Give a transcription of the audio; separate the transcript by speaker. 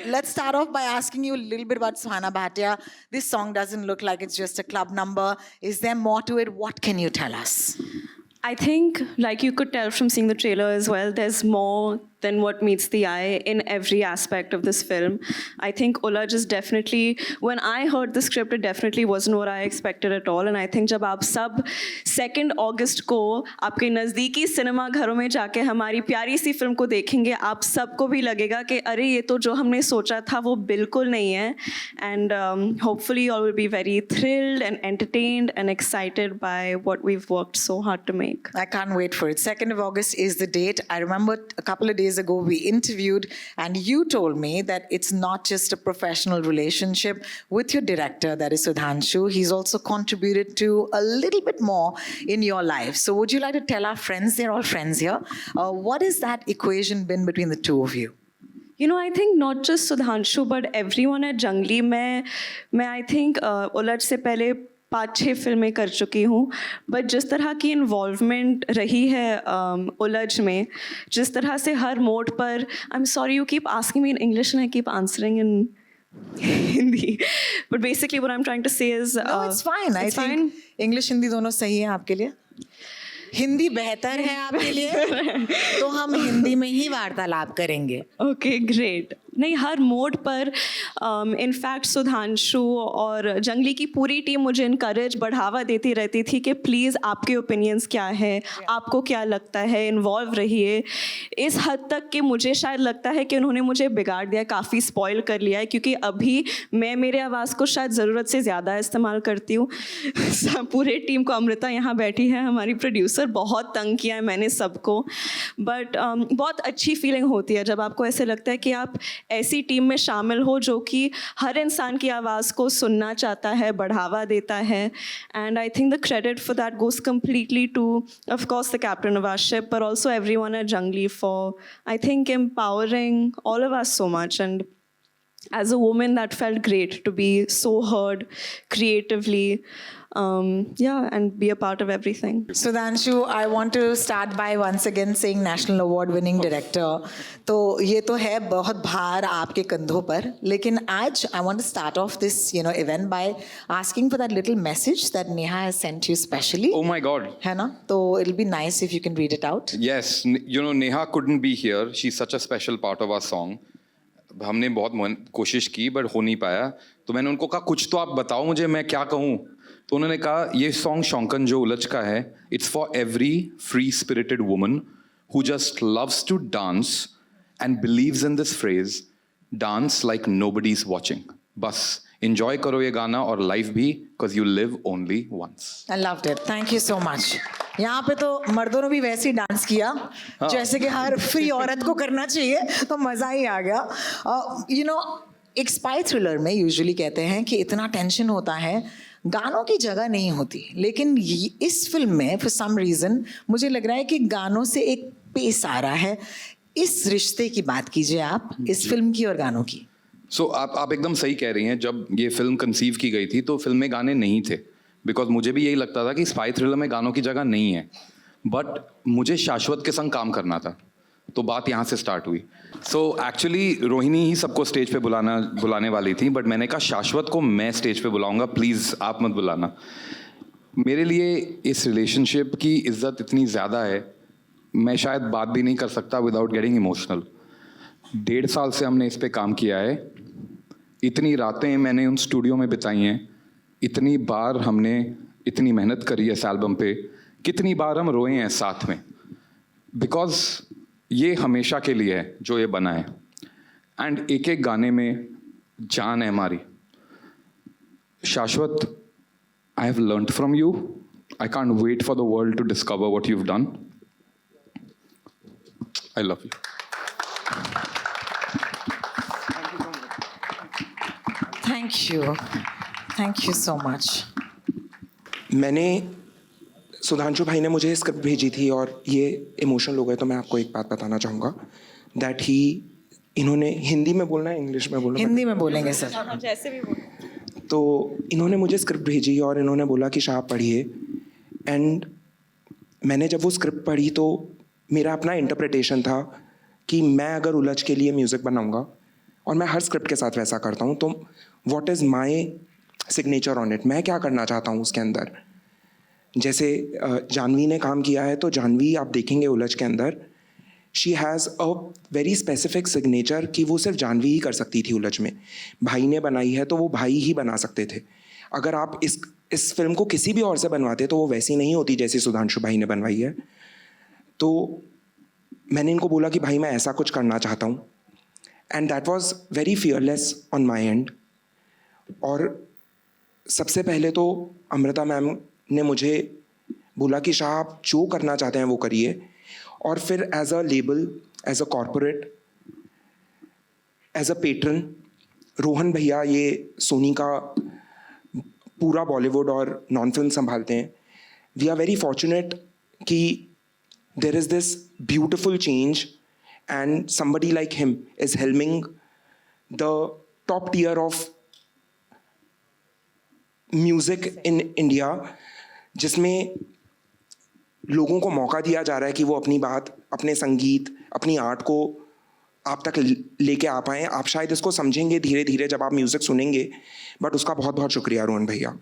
Speaker 1: let's start off by asking you a little bit about Suhana Bhatia. This song doesn't look like it's just a club number. Is there more to it? What can you tell us?
Speaker 2: I think, like you could tell from seeing the trailer as well, there's more than what meets the eye in every aspect of this film. I think Ulaj is definitely, when I heard the script, it definitely wasn't what I expected at all. And I think जब आप सब 2 अगस्त को आपके नज़दीकी cinema घरों में जाके हमारी प्यारी सी फिल्म को देखेंगे, आप सबको भी लगेगा कि अरे ये तो जो हमने सोचा था वो बिल्कुल नहीं है. And hopefully you all will be very thrilled and entertained and excited by what we've worked so hard to make.
Speaker 1: I can't wait for it. 2nd of August is the date. I remember a couple of days ago we interviewed and you told me that it's not just a professional relationship with your director, that is Sudhanshu. He's also contributed to a little bit more in your life. So would you like to tell our friends, they're all friends here, what has that equation been between the two of you?
Speaker 2: You know, I think not just Sudhanshu, but everyone at Jungli, मैं I think उलझ से पहले 5-6 फिल्में कर चुकी हूँ, but जिस तरह की इन्वॉल्वमेंट रही है उलझ में, जिस तरह से हर मोड पर, I am sorry you keep asking me in English and I keep answering in Hindi, but basically what I am trying to say is
Speaker 1: it's fine. I think English Hindi दोनों सही है आपके लिए. हिंदी बेहतर है आपके लिए तो हम हिंदी में ही वार्तालाप करेंगे.
Speaker 2: Okay great. नहीं, हर मोड पर इनफैक्ट सुधांशु और जंगली की पूरी टीम मुझे इनकरेज बढ़ावा देती रहती थी कि प्लीज़ आपके ओपिनियंस क्या है, आपको क्या लगता है, इन्वॉल्व रहिए. इस हद तक कि मुझे शायद लगता है कि उन्होंने मुझे बिगाड़ दिया, काफ़ी स्पॉइल कर लिया है, क्योंकि अभी मैं मेरे आवाज़ को शायद ज़रूरत से ज़्यादा इस्तेमाल करती हूँ. पूरे टीम को, अमृता यहाँ बैठी है हमारी प्रोड्यूसर, बहुत तंग किया है मैंने सबको. बट बहुत अच्छी फीलिंग होती है जब आपको ऐसे लगता है कि आप ऐसी टीम में शामिल हो जो कि हर इंसान की आवाज़ को सुनना चाहता है, बढ़ावा देता है. And I think the credit for that goes completely to of course the captain of our ship, but also everyone at Jungli for, I think, empowering all of us so much. And as a woman, that felt great to be so heard creatively. And be a part of everything.
Speaker 1: Sudhanshu, I want to start by once again saying National Award winning director. तो ये तो है बहुत भार आपके कंधों पर, लेकिन आज I want to start off this event by asking for that little message that Neha has sent you specially.
Speaker 3: Oh my God.
Speaker 1: है ना? तो it'll be nice if you can read it out.
Speaker 3: Yes, Neha couldn't be here. She's such a special part of our song. हमने बहुत कोशिश की but हो नहीं पाया, तो मैंने उनको कहा कुछ तो आप बताओ मुझे, मैं क्या कहूँ. तो उन्होंने कहा ये सॉन्ग शौंकन जो उलझ का है, it's for every free spirited woman who just loves to dance and believes in this phrase, dance like nobody is watching. बस एंजॉय करो ये गाना और लाइफ भी, because you live only once.
Speaker 1: I loved it. Thank you so much. यहाँ पे तो मर्दों ने भी वैसे ही डांस किया जैसे कि हर फ्री औरत को करना चाहिए, तो मज़ा ही आ गया. एक स्पाई थ्रिलर में यूजुअली कहते हैं कि इतना टेंशन होता है, गानों की जगह नहीं होती, लेकिन इस फिल्म में फॉर सम रीज़न मुझे लग रहा है कि गानों से एक पेस आ रहा है. इस रिश्ते की बात कीजिए आप, इस फिल्म की और गानों की.
Speaker 3: आप एकदम सही कह रही हैं. जब ये फिल्म कंसीव की गई थी तो फिल्म में गाने नहीं थे, बिकॉज मुझे भी यही लगता था कि स्पाई थ्रिलर में गानों की जगह नहीं है, बट मुझे शाश्वत के संग काम करना था, तो बात यहाँ से स्टार्ट हुई. सो एक्चुअली रोहिणी ही सबको स्टेज पे बुलाने वाली थी, बट मैंने कहा शाश्वत को मैं स्टेज पे बुलाऊंगा, प्लीज़ आप मत बुलाना. मेरे लिए इस रिलेशनशिप की इज्जत इतनी ज़्यादा है, मैं शायद बात भी नहीं कर सकता विदाउट गेटिंग इमोशनल. 1.5 साल से हमने इस पे काम किया है, इतनी रातें मैंने उन स्टूडियो में बिताई हैं, इतनी बार हमने इतनी मेहनत करी है इस एल्बम पे, कितनी बार हम रोए हैं साथ में, बिकॉज ये हमेशा के लिए है जो ये बना है. एंड एक एक गाने में जान है हमारी. Shashwat, I have learned from you. I can't wait for the world to discover what you have done. I love you.
Speaker 1: Thank you so much.
Speaker 4: मैंने सुधांशु भाई ने मुझे स्क्रिप्ट भेजी थी और ये इमोशनल हो गए, तो मैं आपको एक बात बताना चाहूँगा दैट इन्होंने हिंदी में बोलना है, इंग्लिश में बोलना है?
Speaker 1: हिंदी में बोलेंगे सर.
Speaker 2: जैसे भी बोलो.
Speaker 4: तो इन्होंने मुझे स्क्रिप्ट भेजी और इन्होंने बोला कि शाह पढ़िए. एंड मैंने जब वो स्क्रिप्ट पढ़ी तो मेरा अपना इंटरप्रिटेशन था कि मैं अगर उलझ के लिए म्यूज़िक बनाऊँगा और मैं हर स्क्रिप्ट के साथ वैसा करता हूँ। तो what is my signature on it, मैं क्या करना चाहता हूँ उसके अंदर। जैसे जानवी ने काम किया है, तो जानवी आप देखेंगे उलझ के अंदर, she has a very specific signature कि वो सिर्फ जानवी ही कर सकती थी उलझ में। भाई ने बनाई है तो वो भाई ही बना सकते थे। अगर आप इस फिल्म को किसी भी और से बनवाते तो वो वैसी नहीं होती जैसी सुधांशु भाई ने बनवाई है। तो मैंने इनको बोला कि भाई मैं ऐसा कुछ करना चाहता हूँ, and that was very fearless on my and. और सबसे पहले तो अमृता मैम ने मुझे बोला कि शाह आप जो करना चाहते हैं वो करिए। और फिर as a label, as a corporate, as a patron, Rohan भैया ये सोनी का पूरा बॉलीवुड और नॉन फिल्म संभालते हैं। वी आर वेरी फॉर्चुनेट कि there is this beautiful change and somebody like him is helming the top tier of music in India, जिसमें लोगों को मौका दिया जा रहा है कि वो अपनी बात, अपने संगीत, अपनी आर्ट को आप तक लेके आ पाएँ। आप शायद इसको समझेंगे धीरे धीरे जब आप म्यूज़िक सुनेंगे, बट उसका बहुत बहुत शुक्रिया रोहन भैया।